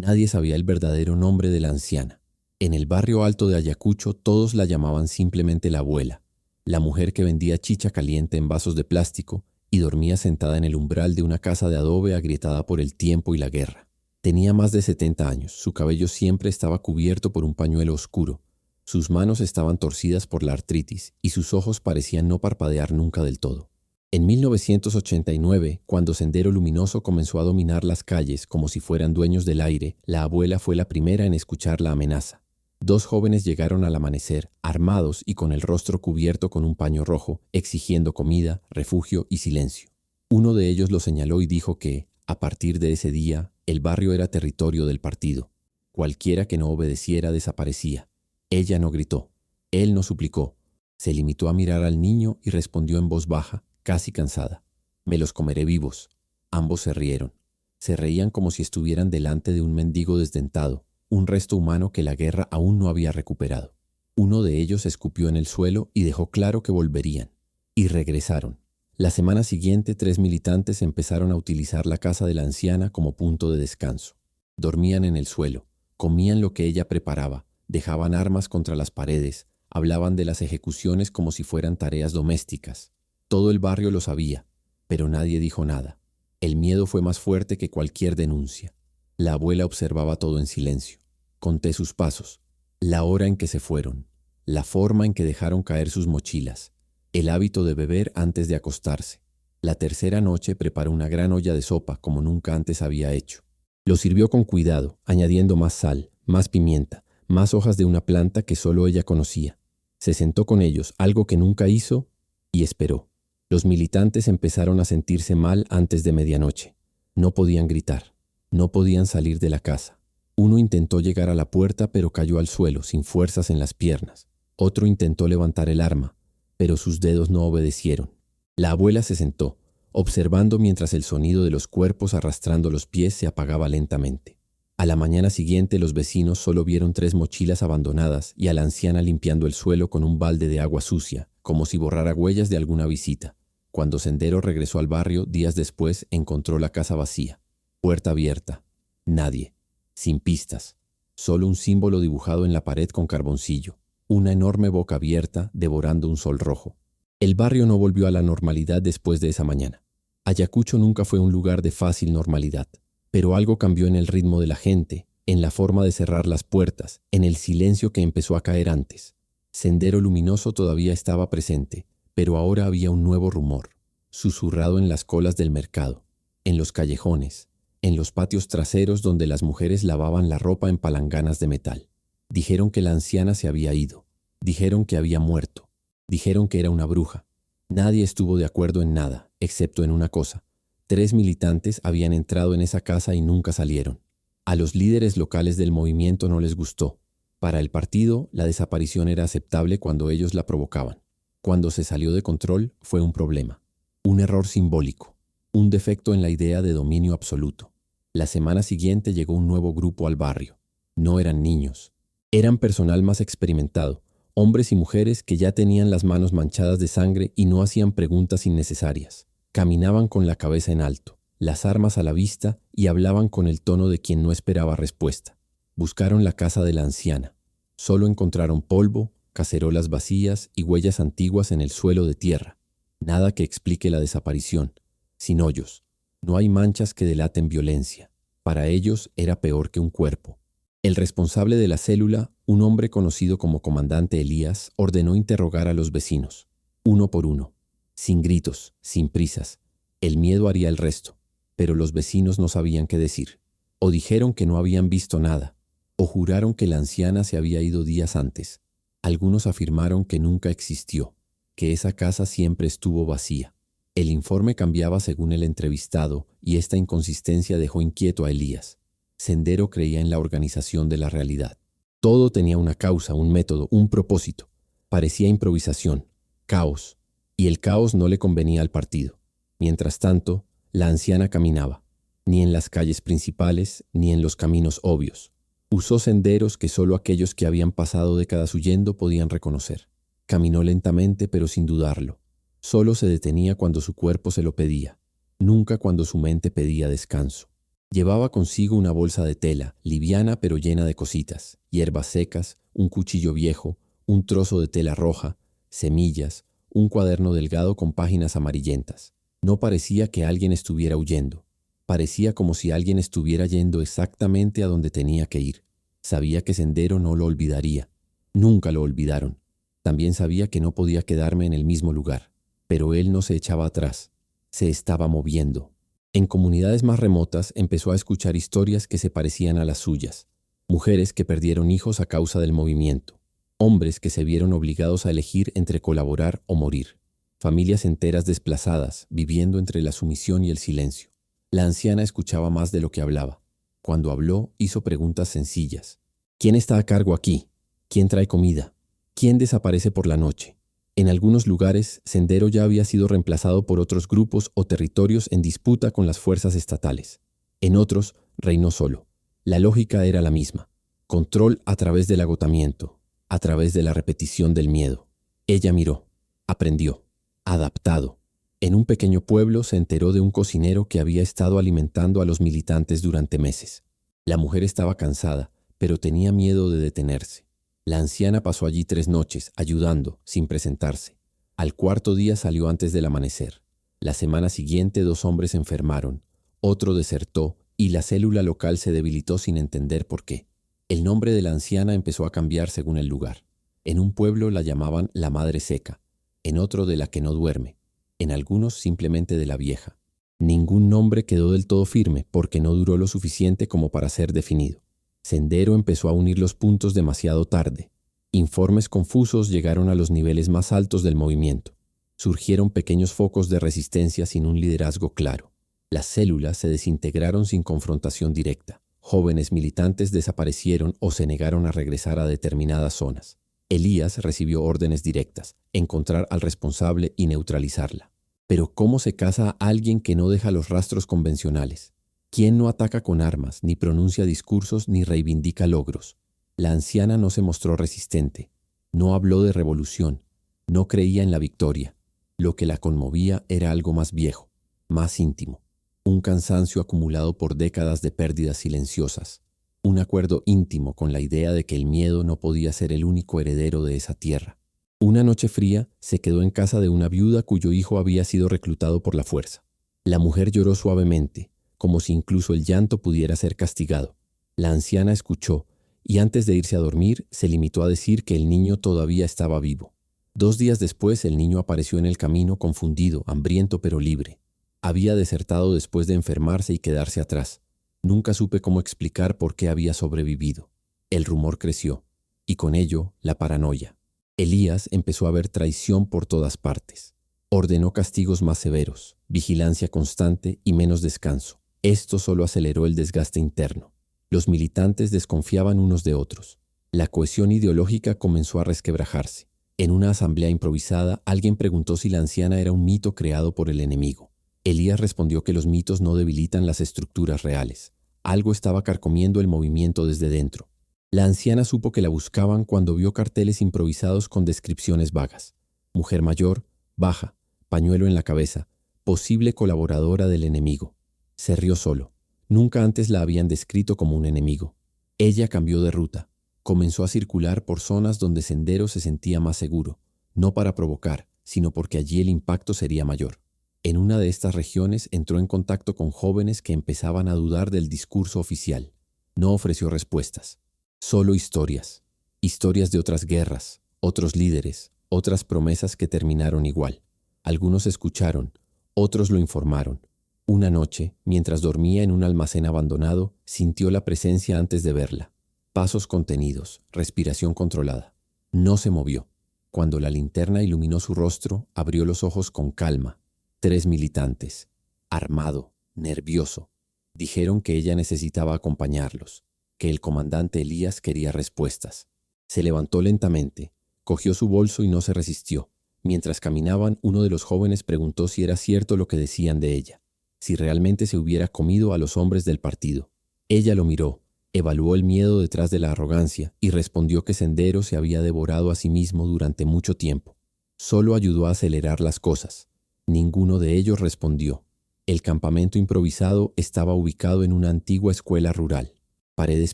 Nadie sabía el verdadero nombre de la anciana. En el barrio alto de Ayacucho todos la llamaban simplemente la abuela, la mujer que vendía chicha caliente en vasos de plástico y dormía sentada en el umbral de una casa de adobe agrietada por el tiempo y la guerra. Tenía más de 70 años, su cabello siempre estaba cubierto por un pañuelo oscuro, sus manos estaban torcidas por la artritis y sus ojos parecían no parpadear nunca del todo. En 1989, cuando Sendero Luminoso comenzó a dominar las calles como si fueran dueños del aire, la abuela fue la primera en escuchar la amenaza. Dos jóvenes llegaron al amanecer, armados y con el rostro cubierto con un paño rojo, exigiendo comida, refugio y silencio. Uno de ellos lo señaló y dijo que, a partir de ese día, el barrio era territorio del partido. Cualquiera que no obedeciera desaparecía. Ella no gritó, él no suplicó. Se limitó a mirar al niño y respondió en voz baja, casi cansada: «Me los comeré vivos». Ambos se rieron. Se reían como si estuvieran delante de un mendigo desdentado, un resto humano que la guerra aún no había recuperado. Uno de ellos escupió en el suelo y dejó claro que volverían. Y regresaron. La semana siguiente, 3 militantes empezaron a utilizar la casa de la anciana como punto de descanso. Dormían en el suelo, comían lo que ella preparaba, dejaban armas contra las paredes, hablaban de las ejecuciones como si fueran tareas domésticas. Todo el barrio lo sabía, pero nadie dijo nada. El miedo fue más fuerte que cualquier denuncia. La abuela observaba todo en silencio. Conté sus pasos, la hora en que se fueron, la forma en que dejaron caer sus mochilas, el hábito de beber antes de acostarse. La tercera noche preparó una gran olla de sopa como nunca antes había hecho. Lo sirvió con cuidado, añadiendo más sal, más pimienta, más hojas de una planta que solo ella conocía. Se sentó con ellos, algo que nunca hizo, y esperó. Los militantes empezaron a sentirse mal antes de medianoche. No podían gritar, no podían salir de la casa. Uno intentó llegar a la puerta, pero cayó al suelo, sin fuerzas en las piernas. Otro intentó levantar el arma, pero sus dedos no obedecieron. La abuela se sentó, observando mientras el sonido de los cuerpos arrastrando los pies se apagaba lentamente. A la mañana siguiente los vecinos solo vieron 3 mochilas abandonadas y a la anciana limpiando el suelo con un balde de agua sucia, como si borrara huellas de alguna visita. Cuando Sendero regresó al barrio, días después encontró la casa vacía. Puerta abierta. Nadie. Sin pistas. Solo un símbolo dibujado en la pared con carboncillo. Una enorme boca abierta devorando un sol rojo. El barrio no volvió a la normalidad después de esa mañana. Ayacucho nunca fue un lugar de fácil normalidad. Pero algo cambió en el ritmo de la gente, en la forma de cerrar las puertas, en el silencio que empezó a caer antes. Sendero Luminoso todavía estaba presente, pero ahora había un nuevo rumor, susurrado en las colas del mercado, en los callejones, en los patios traseros donde las mujeres lavaban la ropa en palanganas de metal. Dijeron que la anciana se había ido, dijeron que había muerto, dijeron que era una bruja. Nadie estuvo de acuerdo en nada, excepto en una cosa: 3 militantes habían entrado en esa casa y nunca salieron. A los líderes locales del movimiento no les gustó. Para el partido, la desaparición era aceptable cuando ellos la provocaban. Cuando se salió de control, fue un problema. Un error simbólico. Un defecto en la idea de dominio absoluto. La semana siguiente llegó un nuevo grupo al barrio. No eran niños. Eran personal más experimentado, hombres y mujeres que ya tenían las manos manchadas de sangre y no hacían preguntas innecesarias. Caminaban con la cabeza en alto, las armas a la vista y hablaban con el tono de quien no esperaba respuesta. Buscaron la casa de la anciana. Solo encontraron polvo, cacerolas vacías y huellas antiguas en el suelo de tierra. Nada que explique la desaparición. Sin hoyos. No hay manchas que delaten violencia. Para ellos era peor que un cuerpo. El responsable de la célula, un hombre conocido como Comandante Elías, ordenó interrogar a los vecinos, uno por uno, sin gritos, sin prisas. El miedo haría el resto, pero los vecinos no sabían qué decir. O dijeron que no habían visto nada, o juraron que la anciana se había ido días antes. Algunos afirmaron que nunca existió, que esa casa siempre estuvo vacía. El informe cambiaba según el entrevistado y esta inconsistencia dejó inquieto a Elías. Sendero creía en la organización de la realidad. Todo tenía una causa, un método, un propósito. Parecía improvisación, caos, y el caos no le convenía al partido. Mientras tanto, la anciana caminaba, ni en las calles principales ni en los caminos obvios. Usó senderos que solo aquellos que habían pasado décadas huyendo podían reconocer. Caminó lentamente pero sin dudarlo. Solo se detenía cuando su cuerpo se lo pedía, nunca cuando su mente pedía descanso. Llevaba consigo una bolsa de tela, liviana pero llena de cositas, hierbas secas, un cuchillo viejo, un trozo de tela roja, semillas, un cuaderno delgado con páginas amarillentas. No parecía que alguien estuviera huyendo. Parecía como si alguien estuviera yendo exactamente a donde tenía que ir. Sabía que Sendero no lo olvidaría. Nunca lo olvidaron. También sabía que no podía quedarme en el mismo lugar. Pero él no se echaba atrás. Se estaba moviendo. En comunidades más remotas empezó a escuchar historias que se parecían a las suyas. Mujeres que perdieron hijos a causa del movimiento. Hombres que se vieron obligados a elegir entre colaborar o morir. Familias enteras desplazadas, viviendo entre la sumisión y el silencio. La anciana escuchaba más de lo que hablaba. Cuando habló, hizo preguntas sencillas. ¿Quién está a cargo aquí? ¿Quién trae comida? ¿Quién desaparece por la noche? En algunos lugares, Sendero ya había sido reemplazado por otros grupos o territorios en disputa con las fuerzas estatales. En otros, reinó solo. La lógica era la misma. Control a través del agotamiento, a través de la repetición del miedo. Ella miró, aprendió, adaptado. En un pequeño pueblo se enteró de un cocinero que había estado alimentando a los militantes durante meses. La mujer estaba cansada, pero tenía miedo de detenerse. La anciana pasó allí 3 noches, ayudando, sin presentarse. Al cuarto día salió antes del amanecer. La semana siguiente 2 hombres enfermaron, otro desertó y la célula local se debilitó sin entender por qué. El nombre de la anciana empezó a cambiar según el lugar. En un pueblo la llamaban la Madre Seca, en otro de la que no duerme, en algunos simplemente de la Vieja. Ningún nombre quedó del todo firme porque no duró lo suficiente como para ser definido. Sendero empezó a unir los puntos demasiado tarde. Informes confusos llegaron a los niveles más altos del movimiento. Surgieron pequeños focos de resistencia sin un liderazgo claro. Las células se desintegraron sin confrontación directa. Jóvenes militantes desaparecieron o se negaron a regresar a determinadas zonas. Elías recibió órdenes directas, encontrar al responsable y neutralizarla. Pero ¿cómo se caza a alguien que no deja los rastros convencionales? ¿Quién no ataca con armas, ni pronuncia discursos, ni reivindica logros? La anciana no se mostró resistente. No habló de revolución. No creía en la victoria. Lo que la conmovía era algo más viejo, más íntimo. Un cansancio acumulado por décadas de pérdidas silenciosas. Un acuerdo íntimo con la idea de que el miedo no podía ser el único heredero de esa tierra. Una noche fría se quedó en casa de una viuda cuyo hijo había sido reclutado por la fuerza. La mujer lloró suavemente, como si incluso el llanto pudiera ser castigado. La anciana escuchó, y antes de irse a dormir, se limitó a decir que el niño todavía estaba vivo. 2 días después, el niño apareció en el camino confundido, hambriento pero libre. Había desertado después de enfermarse y quedarse atrás. Nunca supe cómo explicar por qué había sobrevivido. El rumor creció, y con ello, la paranoia. Elías empezó a ver traición por todas partes. Ordenó castigos más severos, vigilancia constante y menos descanso. Esto solo aceleró el desgaste interno. Los militantes desconfiaban unos de otros. La cohesión ideológica comenzó a resquebrajarse. En una asamblea improvisada, alguien preguntó si la anciana era un mito creado por el enemigo. Elías respondió que los mitos no debilitan las estructuras reales. Algo estaba carcomiendo el movimiento desde dentro. La anciana supo que la buscaban cuando vio carteles improvisados con descripciones vagas. Mujer mayor, baja, pañuelo en la cabeza, posible colaboradora del enemigo. Se rió solo. Nunca antes la habían descrito como un enemigo. Ella cambió de ruta. Comenzó a circular por zonas donde Sendero se sentía más seguro, no para provocar, sino porque allí el impacto sería mayor. En una de estas regiones entró en contacto con jóvenes que empezaban a dudar del discurso oficial. No ofreció respuestas, solo historias. Historias de otras guerras, otros líderes, otras promesas que terminaron igual. Algunos escucharon, otros lo informaron. Una noche, mientras dormía en un almacén abandonado, sintió la presencia antes de verla. Pasos contenidos, respiración controlada. No se movió. Cuando la linterna iluminó su rostro, abrió los ojos con calma. 3 militantes, armado, nervioso. Dijeron que ella necesitaba acompañarlos, que el comandante Elías quería respuestas. Se levantó lentamente, cogió su bolso y no se resistió. Mientras caminaban, uno de los jóvenes preguntó si era cierto lo que decían de ella, si realmente se hubiera comido a los hombres del partido. Ella lo miró, evaluó el miedo detrás de la arrogancia y respondió que Sendero se había devorado a sí mismo durante mucho tiempo. Solo ayudó a acelerar las cosas. Ninguno de ellos respondió. El campamento improvisado estaba ubicado en una antigua escuela rural. Paredes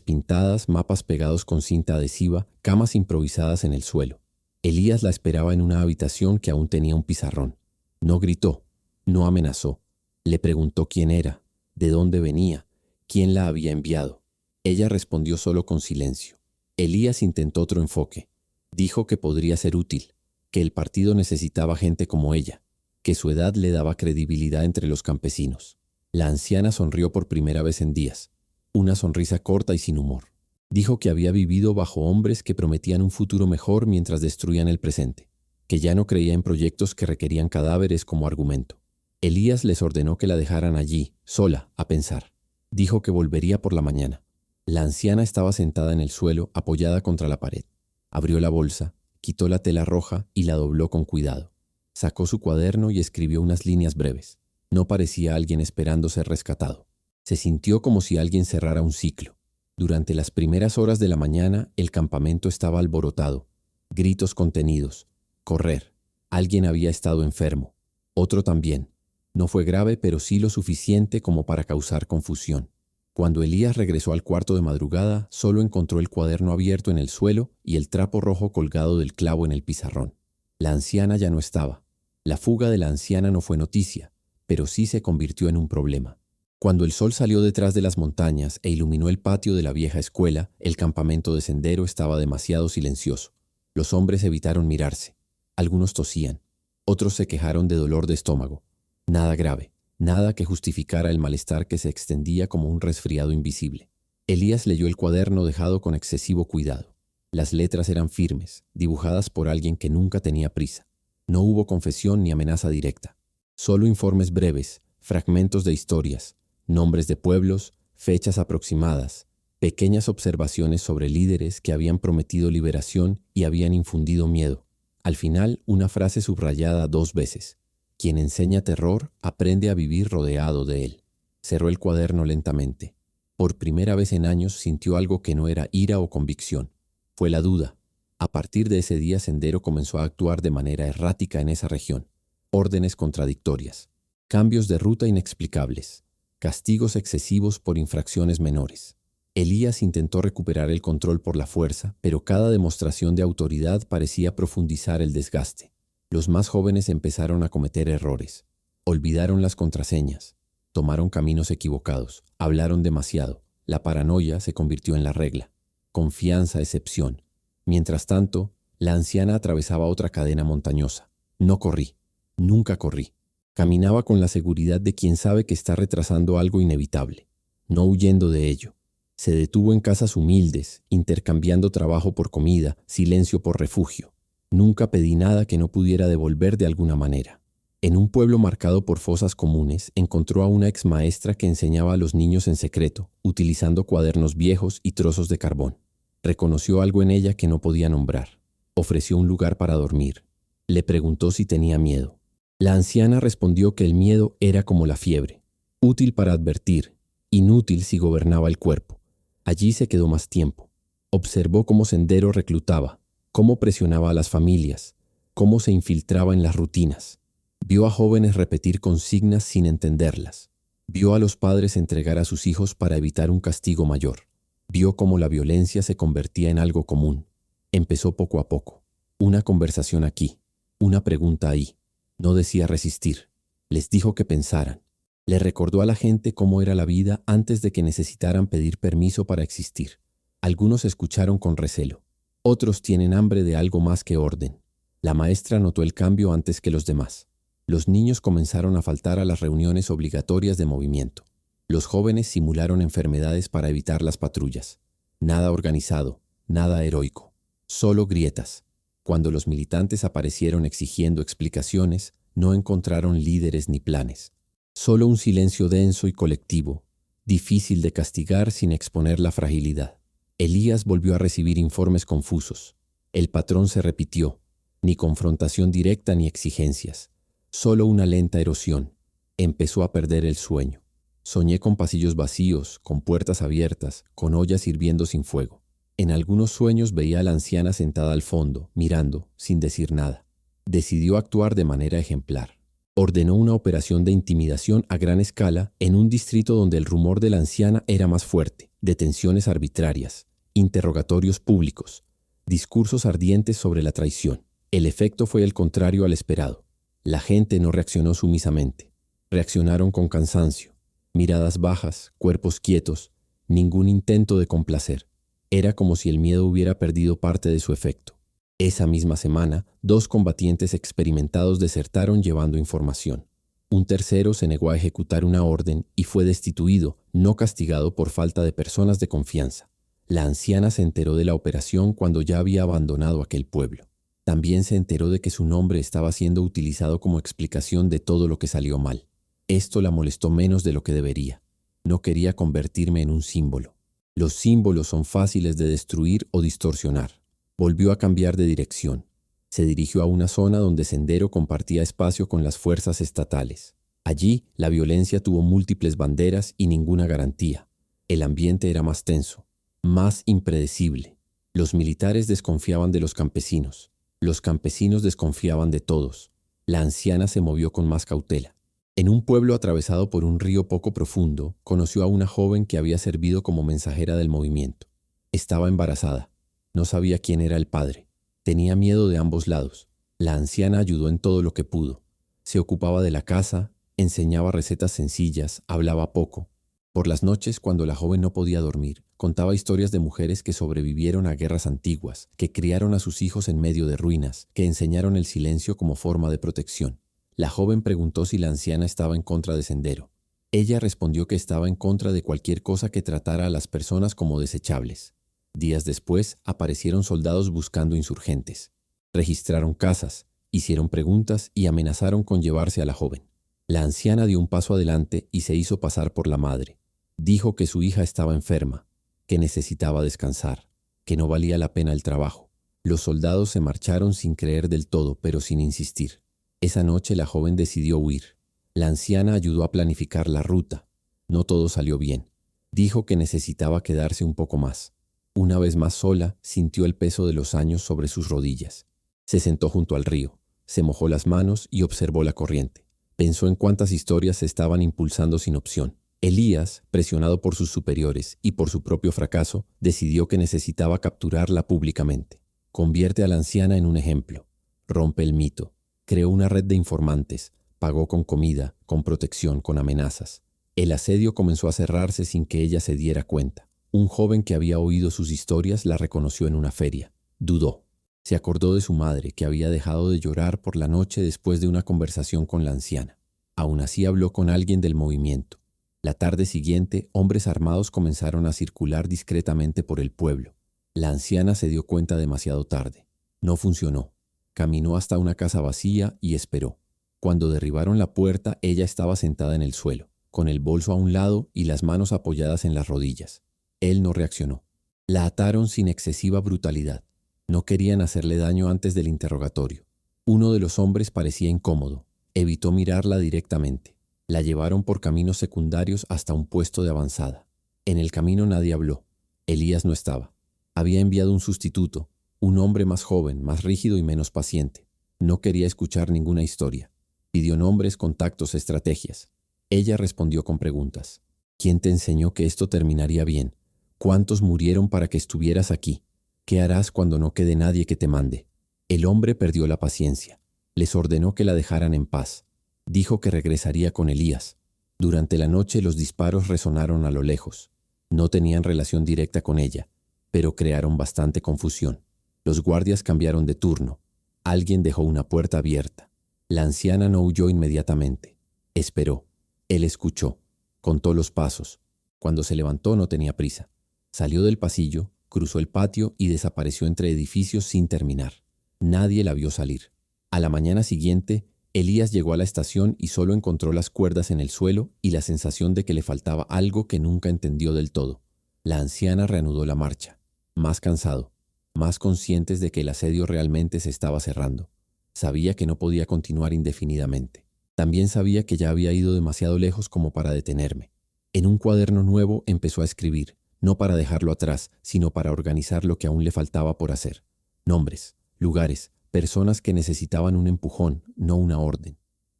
pintadas, mapas pegados con cinta adhesiva, camas improvisadas en el suelo. Elías la esperaba en una habitación que aún tenía un pizarrón. No gritó, no amenazó. Le preguntó quién era, de dónde venía, quién la había enviado. Ella respondió solo con silencio. Elías intentó otro enfoque. Dijo que podría ser útil, que el partido necesitaba gente como ella, que su edad le daba credibilidad entre los campesinos. La anciana sonrió por primera vez en días, una sonrisa corta y sin humor. Dijo que había vivido bajo hombres que prometían un futuro mejor mientras destruían el presente, que ya no creía en proyectos que requerían cadáveres como argumento. Elías les ordenó que la dejaran allí, sola, a pensar. Dijo que volvería por la mañana. La anciana estaba sentada en el suelo, apoyada contra la pared. Abrió la bolsa, quitó la tela roja y la dobló con cuidado. Sacó su cuaderno y escribió unas líneas breves. No parecía alguien esperando ser rescatado. Se sintió como si alguien cerrara un ciclo. Durante las primeras horas de la mañana, el campamento estaba alborotado. Gritos contenidos. Correr. Alguien había estado enfermo. Otro también. No fue grave, pero sí lo suficiente como para causar confusión. Cuando Elías regresó al cuarto de madrugada, solo encontró el cuaderno abierto en el suelo y el trapo rojo colgado del clavo en el pizarrón. La anciana ya no estaba. La fuga de la anciana no fue noticia, pero sí se convirtió en un problema. Cuando el sol salió detrás de las montañas e iluminó el patio de la vieja escuela, el campamento de Sendero estaba demasiado silencioso. Los hombres evitaron mirarse. Algunos tosían. Otros se quejaron de dolor de estómago. Nada grave, nada que justificara el malestar que se extendía como un resfriado invisible. Elías leyó el cuaderno dejado con excesivo cuidado. Las letras eran firmes, dibujadas por alguien que nunca tenía prisa. No hubo confesión ni amenaza directa. Solo informes breves, fragmentos de historias, nombres de pueblos, fechas aproximadas, pequeñas observaciones sobre líderes que habían prometido liberación y habían infundido miedo. Al final, una frase subrayada 2 veces. Quien enseña terror aprende a vivir rodeado de él. Cerró el cuaderno lentamente. Por primera vez en años sintió algo que no era ira o convicción. Fue la duda. A partir de ese día, Sendero comenzó a actuar de manera errática en esa región. Órdenes contradictorias. Cambios de ruta inexplicables. Castigos excesivos por infracciones menores. Elías intentó recuperar el control por la fuerza, pero cada demostración de autoridad parecía profundizar el desgaste. Los más jóvenes empezaron a cometer errores. Olvidaron las contraseñas. Tomaron caminos equivocados. Hablaron demasiado. La paranoia se convirtió en la regla. Confianza, excepción. Mientras tanto, la anciana atravesaba otra cadena montañosa. No corrí. Nunca corrí. Caminaba con la seguridad de quien sabe que está retrasando algo inevitable, no huyendo de ello. Se detuvo en casas humildes, intercambiando trabajo por comida, silencio por refugio. Nunca pedí nada que no pudiera devolver de alguna manera. En un pueblo marcado por fosas comunes, encontró a una exmaestra que enseñaba a los niños en secreto, utilizando cuadernos viejos y trozos de carbón. Reconoció algo en ella que no podía nombrar. Ofreció un lugar para dormir. Le preguntó si tenía miedo. La anciana respondió que el miedo era como la fiebre, útil para advertir, inútil si gobernaba el cuerpo. Allí se quedó más tiempo. Observó cómo Sendero reclutaba, cómo presionaba a las familias, cómo se infiltraba en las rutinas. Vio a jóvenes repetir consignas sin entenderlas. Vio a los padres entregar a sus hijos para evitar un castigo mayor. Vio cómo la violencia se convertía en algo común. Empezó poco a poco. Una conversación aquí, una pregunta ahí. No decía resistir. Les dijo que pensaran. Le recordó a la gente cómo era la vida antes de que necesitaran pedir permiso para existir. Algunos escucharon con recelo. Otros tienen hambre de algo más que orden. La maestra notó el cambio antes que los demás. Los niños comenzaron a faltar a las reuniones obligatorias de movimiento. Los jóvenes simularon enfermedades para evitar las patrullas. Nada organizado, nada heroico. Solo grietas. Cuando los militantes aparecieron exigiendo explicaciones, no encontraron líderes ni planes. Solo un silencio denso y colectivo, difícil de castigar sin exponer la fragilidad. Elías volvió a recibir informes confusos. El patrón se repitió. Ni confrontación directa ni exigencias. Solo una lenta erosión. Empezó a perder el sueño. Soñé con pasillos vacíos, con puertas abiertas, con ollas hirviendo sin fuego. En algunos sueños veía a la anciana sentada al fondo, mirando, sin decir nada. Decidió actuar de manera ejemplar. Ordenó una operación de intimidación a gran escala en un distrito donde el rumor de la anciana era más fuerte, detenciones arbitrarias, interrogatorios públicos, discursos ardientes sobre la traición. El efecto fue el contrario al esperado. La gente no reaccionó sumisamente. Reaccionaron con cansancio, miradas bajas, cuerpos quietos, ningún intento de complacer. Era como si el miedo hubiera perdido parte de su efecto. Esa misma semana, 2 combatientes experimentados desertaron llevando información. Un tercero se negó a ejecutar una orden y fue destituido, no castigado por falta de personas de confianza. La anciana se enteró de la operación cuando ya había abandonado aquel pueblo. También se enteró de que su nombre estaba siendo utilizado como explicación de todo lo que salió mal. Esto la molestó menos de lo que debería. No quería convertirme en un símbolo. Los símbolos son fáciles de destruir o distorsionar. Volvió a cambiar de dirección. Se dirigió a una zona donde Sendero compartía espacio con las fuerzas estatales. Allí, la violencia tuvo múltiples banderas y ninguna garantía. El ambiente era más tenso, más impredecible. Los militares desconfiaban de los campesinos. Los campesinos desconfiaban de todos. La anciana se movió con más cautela. En un pueblo atravesado por un río poco profundo, conoció a una joven que había servido como mensajera del movimiento. Estaba embarazada. No sabía quién era el padre. Tenía miedo de ambos lados. La anciana ayudó en todo lo que pudo. Se ocupaba de la casa, enseñaba recetas sencillas, hablaba poco. Por las noches, cuando la joven no podía dormir, contaba historias de mujeres que sobrevivieron a guerras antiguas, que criaron a sus hijos en medio de ruinas, que enseñaron el silencio como forma de protección. La joven preguntó si la anciana estaba en contra de Sendero. Ella respondió que estaba en contra de cualquier cosa que tratara a las personas como desechables. Días después, aparecieron soldados buscando insurgentes. Registraron casas, hicieron preguntas y amenazaron con llevarse a la joven. La anciana dio un paso adelante y se hizo pasar por la madre. Dijo que su hija estaba enferma, que necesitaba descansar, que no valía la pena el trabajo. Los soldados se marcharon sin creer del todo, pero sin insistir. Esa noche la joven decidió huir. La anciana ayudó a planificar la ruta. No todo salió bien. Dijo que necesitaba quedarse un poco más. Una vez más sola, sintió el peso de los años sobre sus rodillas. Se sentó junto al río, se mojó las manos y observó la corriente. Pensó en cuántas historias se estaban impulsando sin opción. Elías, presionado por sus superiores y por su propio fracaso, decidió que necesitaba capturarla públicamente. Convierte a la anciana en un ejemplo. Rompe el mito. Creó una red de informantes. Pagó con comida, con protección, con amenazas. El asedio comenzó a cerrarse sin que ella se diera cuenta. Un joven que había oído sus historias la reconoció en una feria. Dudó. Se acordó de su madre, que había dejado de llorar por la noche después de una conversación con la anciana. Aún así habló con alguien del movimiento. La tarde siguiente, hombres armados comenzaron a circular discretamente por el pueblo. La anciana se dio cuenta demasiado tarde. No funcionó. Caminó hasta una casa vacía y esperó. Cuando derribaron la puerta, ella estaba sentada en el suelo, con el bolso a un lado y las manos apoyadas en las rodillas. Él no reaccionó. La ataron sin excesiva brutalidad. No querían hacerle daño antes del interrogatorio. Uno de los hombres parecía incómodo. Evitó mirarla directamente. La llevaron por caminos secundarios hasta un puesto de avanzada. En el camino nadie habló. Elías no estaba. Había enviado un sustituto, un hombre más joven, más rígido y menos paciente. No quería escuchar ninguna historia. Pidió nombres, contactos, estrategias. Ella respondió con preguntas. ¿Quién te enseñó que esto terminaría bien? ¿Cuántos murieron para que estuvieras aquí? ¿Qué harás cuando no quede nadie que te mande? El hombre perdió la paciencia. Les ordenó que la dejaran en paz. Dijo que regresaría con Elías. Durante la noche los disparos resonaron a lo lejos. No tenían relación directa con ella, pero crearon bastante confusión. Los guardias cambiaron de turno. Alguien dejó una puerta abierta. La anciana no huyó inmediatamente. Esperó. Él escuchó. Contó los pasos. Cuando se levantó no tenía prisa. Salió del pasillo, cruzó el patio y desapareció entre edificios sin terminar. Nadie la vio salir. A la mañana siguiente, Elías llegó a la estación y solo encontró las cuerdas en el suelo y la sensación de que le faltaba algo que nunca entendió del todo. La anciana reanudó la marcha, más cansado, más conscientes de que el asedio realmente se estaba cerrando. Sabía que no podía continuar indefinidamente. También sabía que ya había ido demasiado lejos como para detenerme. En un cuaderno nuevo empezó a escribir, no para dejarlo atrás, sino para organizar lo que aún le faltaba por hacer. Nombres, lugares, personas que necesitaban un empujón, no una orden.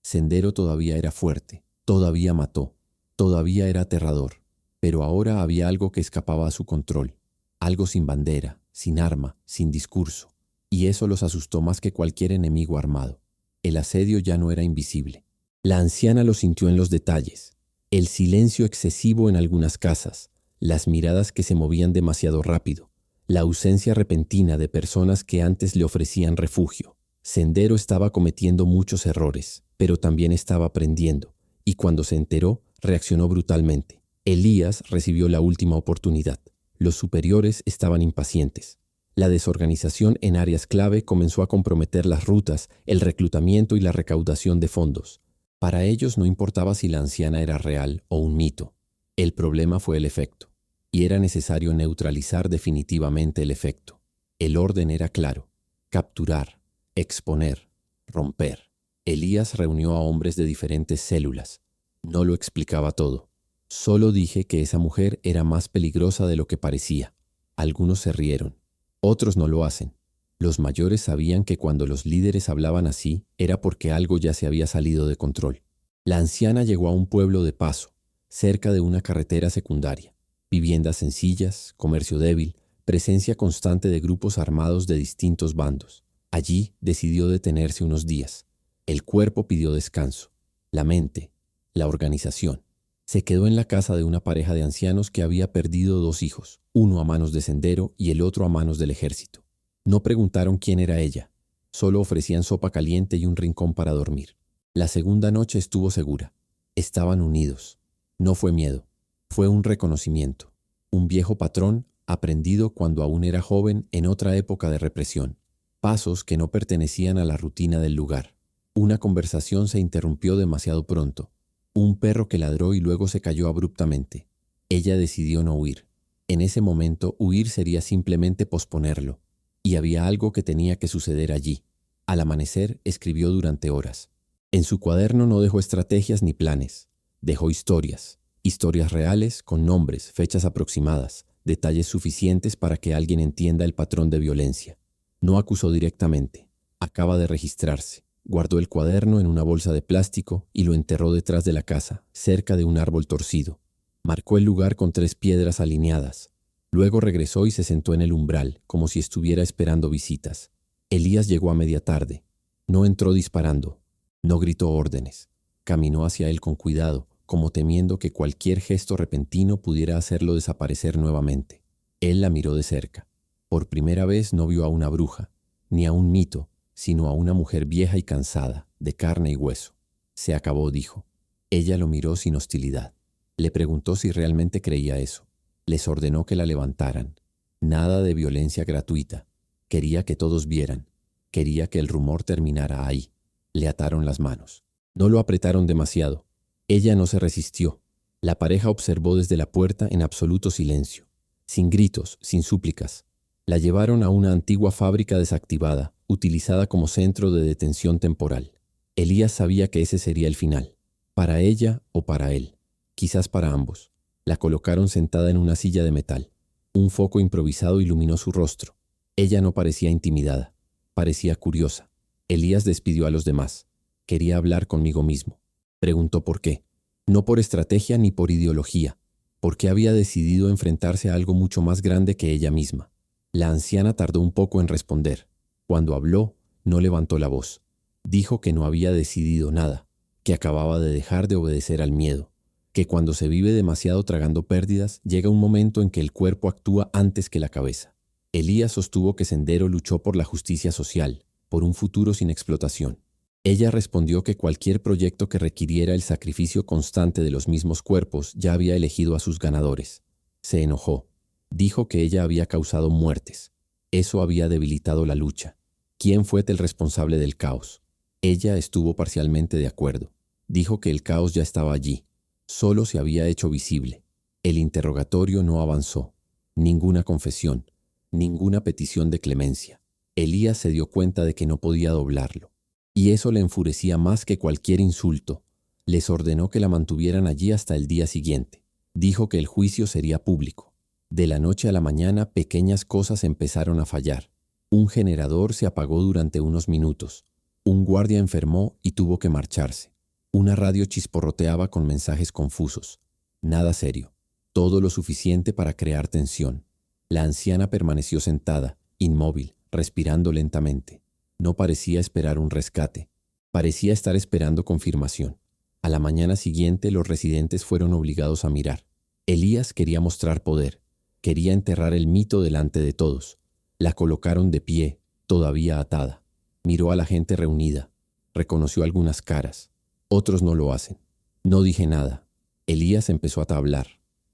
Sendero todavía era fuerte, todavía mató, todavía era aterrador, pero ahora había algo que escapaba a su control, algo sin bandera, sin arma, sin discurso, y eso los asustó más que cualquier enemigo armado. El asedio ya no era invisible. La anciana lo sintió en los detalles, el silencio excesivo en algunas casas, las miradas que se movían demasiado rápido, la ausencia repentina de personas que antes le ofrecían refugio. Sendero estaba cometiendo muchos errores, pero también estaba aprendiendo, y cuando se enteró, reaccionó brutalmente. Elías recibió la última oportunidad. Los superiores estaban impacientes. La desorganización en áreas clave comenzó a comprometer las rutas, el reclutamiento y la recaudación de fondos. Para ellos no importaba si la anciana era real o un mito. El problema fue el efecto, y era necesario neutralizar definitivamente el efecto. El orden era claro: capturar, exponer, romper. Elías reunió a hombres de diferentes células. No lo explicaba todo. Solo dije que esa mujer era más peligrosa de lo que parecía. Algunos se rieron. Otros no lo hacen. Los mayores sabían que cuando los líderes hablaban así era porque algo ya se había salido de control. La anciana llegó a un pueblo de paso, cerca de una carretera secundaria. Viviendas sencillas, comercio débil, presencia constante de grupos armados de distintos bandos. Allí decidió detenerse unos días. El cuerpo pidió descanso. La mente, la organización. Se quedó en la casa de una pareja de ancianos que había perdido 2 hijos, uno a manos de Sendero y el otro a manos del ejército. No preguntaron quién era ella, solo ofrecían sopa caliente y un rincón para dormir. La segunda noche estuvo segura. Estaban unidos. No fue miedo, fue un reconocimiento. Un viejo patrón aprendido cuando aún era joven en otra época de represión. Pasos que no pertenecían a la rutina del lugar. Una conversación se interrumpió demasiado pronto. Un perro que ladró y luego se cayó abruptamente. Ella decidió no huir. En ese momento, huir sería simplemente posponerlo. Y había algo que tenía que suceder allí. Al amanecer, escribió durante horas. En su cuaderno no dejó estrategias ni planes. Dejó historias. Historias reales, con nombres, fechas aproximadas, detalles suficientes para que alguien entienda el patrón de violencia. No acusó directamente. Acaba de registrarse. Guardó el cuaderno en una bolsa de plástico y lo enterró detrás de la casa, cerca de un árbol torcido. Marcó el lugar con 3 piedras alineadas. Luego regresó y se sentó en el umbral, como si estuviera esperando visitas. Elías llegó a media tarde. No entró disparando. No gritó órdenes. Caminó hacia él con cuidado, como temiendo que cualquier gesto repentino pudiera hacerlo desaparecer nuevamente. Él la miró de cerca. Por primera vez no vio a una bruja, ni a un mito, sino a una mujer vieja y cansada, de carne y hueso. Se acabó, dijo. Ella lo miró sin hostilidad. Le preguntó si realmente creía eso. Les ordenó que la levantaran. Nada de violencia gratuita. Quería que todos vieran. Quería que el rumor terminara ahí. Le ataron las manos. No lo apretaron demasiado. Ella no se resistió. La pareja observó desde la puerta en absoluto silencio. Sin gritos, sin súplicas. La llevaron a una antigua fábrica desactivada, utilizada como centro de detención temporal. Elías sabía que ese sería el final. Para ella o para él. Quizás para ambos. La colocaron sentada en una silla de metal. Un foco improvisado iluminó su rostro. Ella no parecía intimidada. Parecía curiosa. Elías despidió a los demás. Quería hablar conmigo mismo. Preguntó por qué. No por estrategia ni por ideología. Porque había decidido enfrentarse a algo mucho más grande que ella misma. La anciana tardó un poco en responder. Cuando habló, no levantó la voz. Dijo que no había decidido nada, que acababa de dejar de obedecer al miedo, que cuando se vive demasiado tragando pérdidas, llega un momento en que el cuerpo actúa antes que la cabeza. Elías sostuvo que Sendero luchó por la justicia social, por un futuro sin explotación. Ella respondió que cualquier proyecto que requiriera el sacrificio constante de los mismos cuerpos ya había elegido a sus ganadores. Se enojó. Dijo que ella había causado muertes. Eso había debilitado la lucha. ¿Quién fue el responsable del caos? Ella estuvo parcialmente de acuerdo. Dijo que el caos ya estaba allí. Solo se había hecho visible. El interrogatorio no avanzó. Ninguna confesión. Ninguna petición de clemencia. Elías se dio cuenta de que no podía doblarlo. Y eso le enfurecía más que cualquier insulto. Les ordenó que la mantuvieran allí hasta el día siguiente. Dijo que el juicio sería público. De la noche a la mañana, pequeñas cosas empezaron a fallar. Un generador se apagó durante unos minutos. Un guardia enfermó y tuvo que marcharse. Una radio chisporroteaba con mensajes confusos. Nada serio. Todo lo suficiente para crear tensión. La anciana permaneció sentada, inmóvil, respirando lentamente. No parecía esperar un rescate. Parecía estar esperando confirmación. A la mañana siguiente los residentes fueron obligados a mirar. Elías quería mostrar poder. Quería enterrar el mito delante de todos. La colocaron de pie, todavía atada. Miró a la gente reunida. Reconoció algunas caras. Otros no lo hacen. No dije nada. Elías empezó a hablar.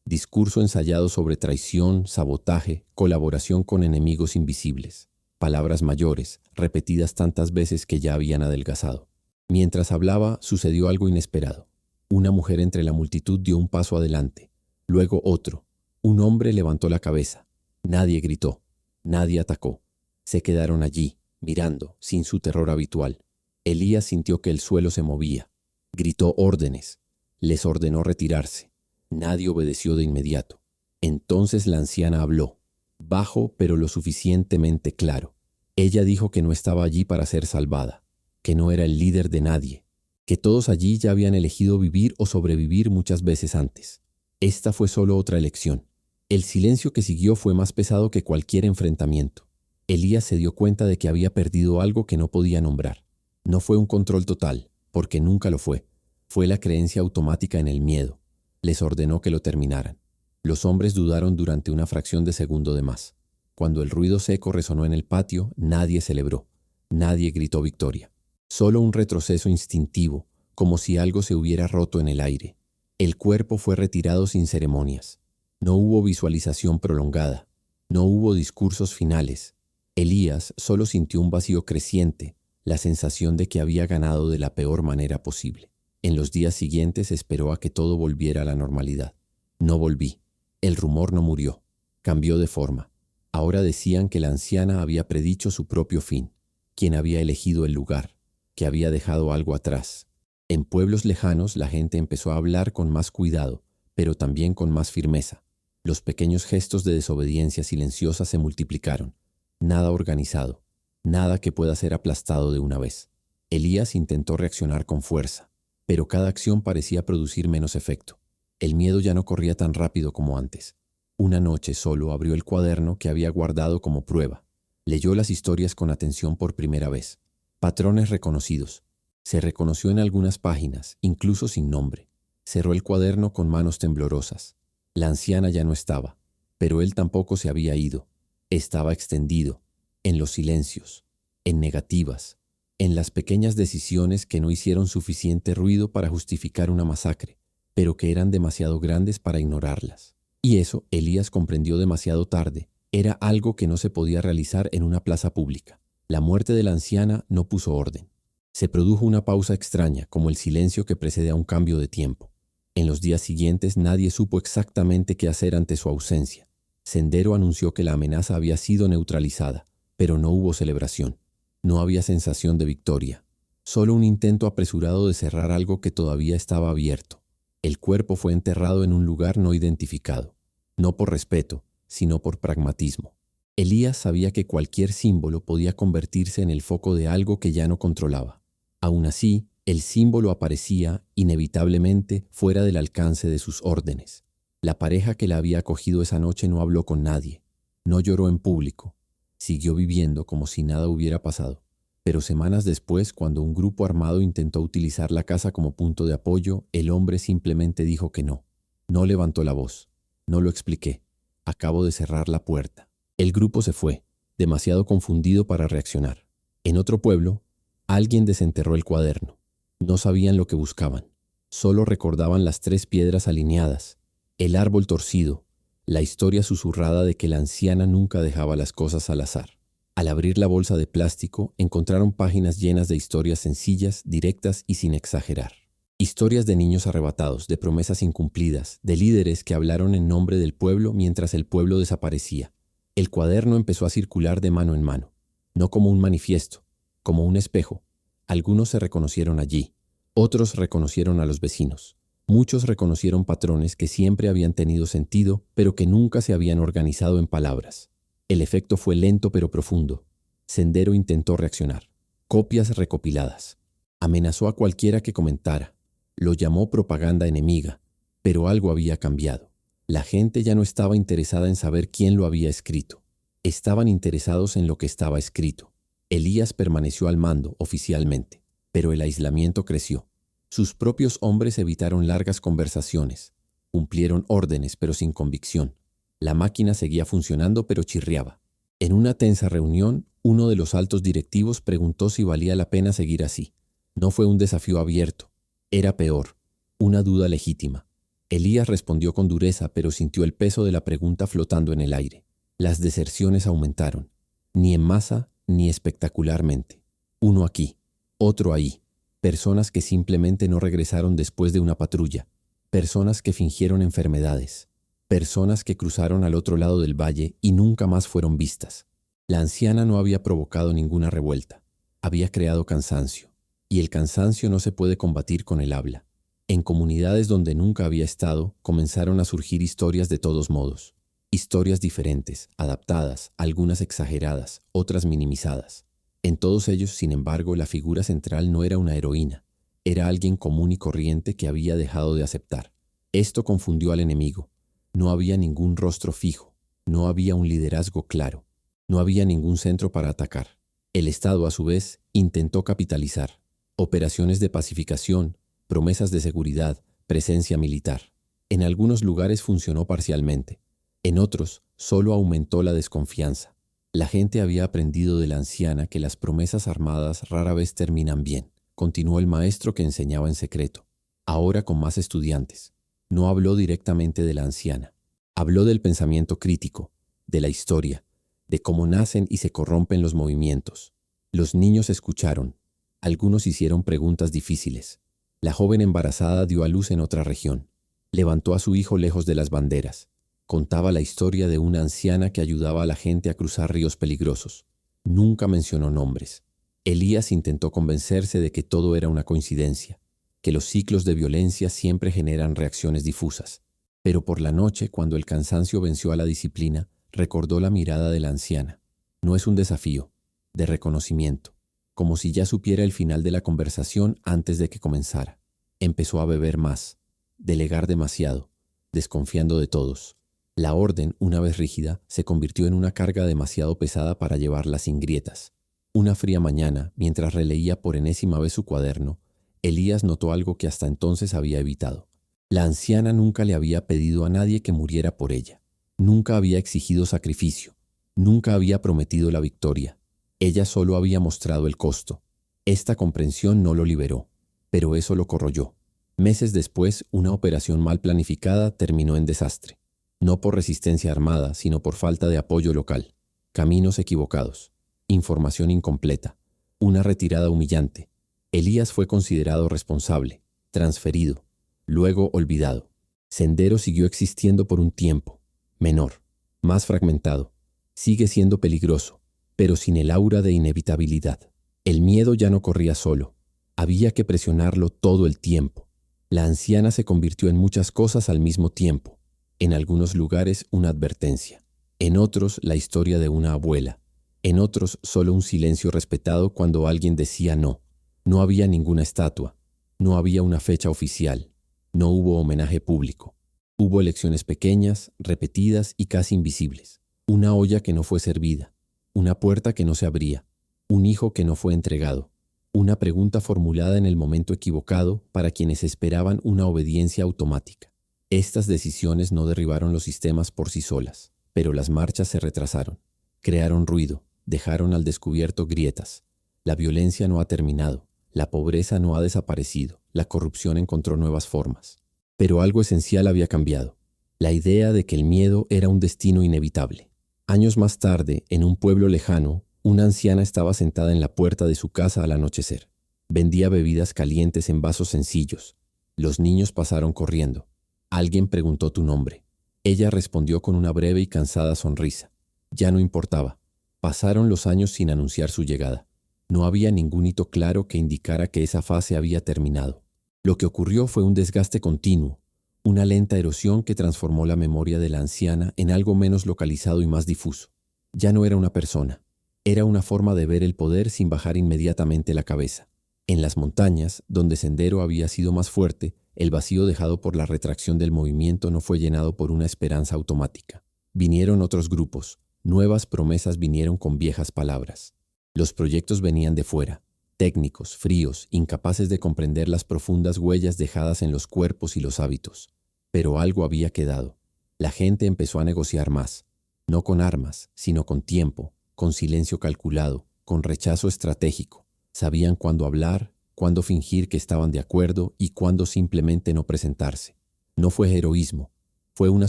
Discurso ensayado sobre traición, sabotaje, colaboración con enemigos invisibles. Palabras mayores, repetidas tantas veces que ya habían adelgazado. Mientras hablaba, sucedió algo inesperado. Una mujer entre la multitud dio un paso adelante. Luego otro. Un hombre levantó la cabeza. Nadie gritó. Nadie atacó. Se quedaron allí, mirando, sin su terror habitual. Elías sintió que el suelo se movía. Gritó órdenes. Les ordenó retirarse. Nadie obedeció de inmediato. Entonces la anciana habló, bajo pero lo suficientemente claro. Ella dijo que no estaba allí para ser salvada, que no era el líder de nadie, que todos allí ya habían elegido vivir o sobrevivir muchas veces antes. Esta fue solo otra elección. El silencio que siguió fue más pesado que cualquier enfrentamiento. Elías se dio cuenta de que había perdido algo que no podía nombrar. No fue un control total, porque nunca lo fue. Fue la creencia automática en el miedo. Les ordenó que lo terminaran. Los hombres dudaron durante una fracción de segundo de más. Cuando el ruido seco resonó en el patio, nadie celebró. Nadie gritó victoria. Solo un retroceso instintivo, como si algo se hubiera roto en el aire. El cuerpo fue retirado sin ceremonias. No hubo visualización prolongada. No hubo discursos finales. Elías solo sintió un vacío creciente, la sensación de que había ganado de la peor manera posible. En los días siguientes esperó a que todo volviera a la normalidad. No volví. El rumor no murió. Cambió de forma. Ahora decían que la anciana había predicho su propio fin, quien había elegido el lugar, que había dejado algo atrás. En pueblos lejanos la gente empezó a hablar con más cuidado, pero también con más firmeza. Los pequeños gestos de desobediencia silenciosa se multiplicaron. Nada organizado. Nada que pueda ser aplastado de una vez. Elías intentó reaccionar con fuerza. Pero cada acción parecía producir menos efecto. El miedo ya no corría tan rápido como antes. Una noche solo abrió el cuaderno que había guardado como prueba. Leyó las historias con atención por primera vez. Patrones reconocidos. Se reconoció en algunas páginas, incluso sin nombre. Cerró el cuaderno con manos temblorosas. La anciana ya no estaba, pero él tampoco se había ido. Estaba extendido, en los silencios, en negativas, en las pequeñas decisiones que no hicieron suficiente ruido para justificar una masacre, pero que eran demasiado grandes para ignorarlas. Y eso, Elías comprendió demasiado tarde, era algo que no se podía realizar en una plaza pública. La muerte de la anciana no puso orden. Se produjo una pausa extraña, como el silencio que precede a un cambio de tiempo. En los días siguientes nadie supo exactamente qué hacer ante su ausencia. Sendero anunció que la amenaza había sido neutralizada, pero no hubo celebración. No había sensación de victoria, solo un intento apresurado de cerrar algo que todavía estaba abierto. El cuerpo fue enterrado en un lugar no identificado, no por respeto, sino por pragmatismo. Elías sabía que cualquier símbolo podía convertirse en el foco de algo que ya no controlaba. Aún así, el símbolo aparecía, inevitablemente, fuera del alcance de sus órdenes. La pareja que la había acogido esa noche no habló con nadie, no lloró en público. Siguió viviendo como si nada hubiera pasado. Pero semanas después, cuando un grupo armado intentó utilizar la casa como punto de apoyo, el hombre simplemente dijo que no. No levantó la voz. No lo expliqué. Acabo de cerrar la puerta. El grupo se fue, demasiado confundido para reaccionar. En otro pueblo, alguien desenterró el cuaderno. No sabían lo que buscaban. Solo recordaban las 3 piedras alineadas, el árbol torcido, la historia susurrada de que la anciana nunca dejaba las cosas al azar. Al abrir la bolsa de plástico, encontraron páginas llenas de historias sencillas, directas y sin exagerar. Historias de niños arrebatados, de promesas incumplidas, de líderes que hablaron en nombre del pueblo mientras el pueblo desaparecía. El cuaderno empezó a circular de mano en mano, no como un manifiesto, como un espejo. Algunos se reconocieron allí, otros reconocieron a los vecinos. Muchos reconocieron patrones que siempre habían tenido sentido, pero que nunca se habían organizado en palabras. El efecto fue lento pero profundo. Sendero intentó reaccionar. Copias recopiladas. Amenazó a cualquiera que comentara. Lo llamó propaganda enemiga, pero algo había cambiado. La gente ya no estaba interesada en saber quién lo había escrito. Estaban interesados en lo que estaba escrito. Elías permaneció al mando oficialmente, pero el aislamiento creció. Sus propios hombres evitaron largas conversaciones. Cumplieron órdenes, pero sin convicción. La máquina seguía funcionando, pero chirriaba. En una tensa reunión, uno de los altos directivos preguntó si valía la pena seguir así. No fue un desafío abierto. Era peor, una duda legítima. Elías respondió con dureza, pero sintió el peso de la pregunta flotando en el aire. Las deserciones aumentaron, ni en masa ni espectacularmente. Uno aquí, otro ahí. Personas que simplemente no regresaron después de una patrulla. Personas que fingieron enfermedades. Personas que cruzaron al otro lado del valle y nunca más fueron vistas. La anciana no había provocado ninguna revuelta. Había creado cansancio. Y el cansancio no se puede combatir con el habla. En comunidades donde nunca había estado, comenzaron a surgir historias de todos modos. Historias diferentes, adaptadas, algunas exageradas, otras minimizadas. En todos ellos, sin embargo, la figura central no era una heroína. Era alguien común y corriente que había dejado de aceptar. Esto confundió al enemigo. No había ningún rostro fijo. No había un liderazgo claro. No había ningún centro para atacar. El Estado, a su vez, intentó capitalizar. Operaciones de pacificación, promesas de seguridad, presencia militar. En algunos lugares funcionó parcialmente. En otros, solo aumentó la desconfianza. La gente había aprendido de la anciana que las promesas armadas rara vez terminan bien. Continuó el maestro que enseñaba en secreto, ahora con más estudiantes. No habló directamente de la anciana. Habló del pensamiento crítico, de la historia, de cómo nacen y se corrompen los movimientos. Los niños escucharon. Algunos hicieron preguntas difíciles. La joven embarazada dio a luz en otra región. Levantó a su hijo lejos de las banderas. Contaba la historia de una anciana que ayudaba a la gente a cruzar ríos peligrosos. Nunca mencionó nombres. Elías intentó convencerse de que todo era una coincidencia, que los ciclos de violencia siempre generan reacciones difusas. Pero por la noche, cuando el cansancio venció a la disciplina, recordó la mirada de la anciana. No es un desafío, de reconocimiento, como si ya supiera el final de la conversación antes de que comenzara. Empezó a beber más, delegar demasiado, desconfiando de todos. La orden, una vez rígida, se convirtió en una carga demasiado pesada para llevarla sin grietas. Una fría mañana, mientras releía por enésima vez su cuaderno, Elías notó algo que hasta entonces había evitado. La anciana nunca le había pedido a nadie que muriera por ella. Nunca había exigido sacrificio. Nunca había prometido la victoria. Ella solo había mostrado el costo. Esta comprensión no lo liberó, pero eso lo corroyó. Meses después, una operación mal planificada terminó en desastre. No por resistencia armada, sino por falta de apoyo local. Caminos equivocados. Información incompleta. Una retirada humillante. Elías fue considerado responsable, transferido, luego olvidado. Sendero siguió existiendo por un tiempo, menor, más fragmentado. Sigue siendo peligroso, pero sin el aura de inevitabilidad. El miedo ya no corría solo. Había que presionarlo todo el tiempo. La anciana se convirtió en muchas cosas al mismo tiempo. En algunos lugares una advertencia, en otros la historia de una abuela, en otros solo un silencio respetado cuando alguien decía no. No había ninguna estatua, no había una fecha oficial, no hubo homenaje público. Hubo elecciones pequeñas, repetidas y casi invisibles. Una olla que no fue servida, una puerta que no se abría, un hijo que no fue entregado, una pregunta formulada en el momento equivocado para quienes esperaban una obediencia automática. Estas decisiones no derribaron los sistemas por sí solas, pero las marchas se retrasaron. Crearon ruido, dejaron al descubierto grietas. La violencia no ha terminado, la pobreza no ha desaparecido, la corrupción encontró nuevas formas. Pero algo esencial había cambiado, la idea de que el miedo era un destino inevitable. Años más tarde, en un pueblo lejano, una anciana estaba sentada en la puerta de su casa al anochecer. Vendía bebidas calientes en vasos sencillos. Los niños pasaron corriendo. Alguien preguntó tu nombre. Ella respondió con una breve y cansada sonrisa. Ya no importaba. Pasaron los años sin anunciar su llegada. No había ningún hito claro que indicara que esa fase había terminado. Lo que ocurrió fue un desgaste continuo, una lenta erosión que transformó la memoria de la anciana en algo menos localizado y más difuso. Ya no era una persona. Era una forma de ver el poder sin bajar inmediatamente la cabeza. En las montañas, donde Sendero había sido más fuerte, el vacío dejado por la retracción del movimiento no fue llenado por una esperanza automática. Vinieron otros grupos, nuevas promesas vinieron con viejas palabras. Los proyectos venían de fuera, técnicos, fríos, incapaces de comprender las profundas huellas dejadas en los cuerpos y los hábitos. Pero algo había quedado. La gente empezó a negociar más, no con armas, sino con tiempo, con silencio calculado, con rechazo estratégico. Sabían cuándo hablar, cuándo fingir que estaban de acuerdo y cuándo simplemente no presentarse. No fue heroísmo, fue una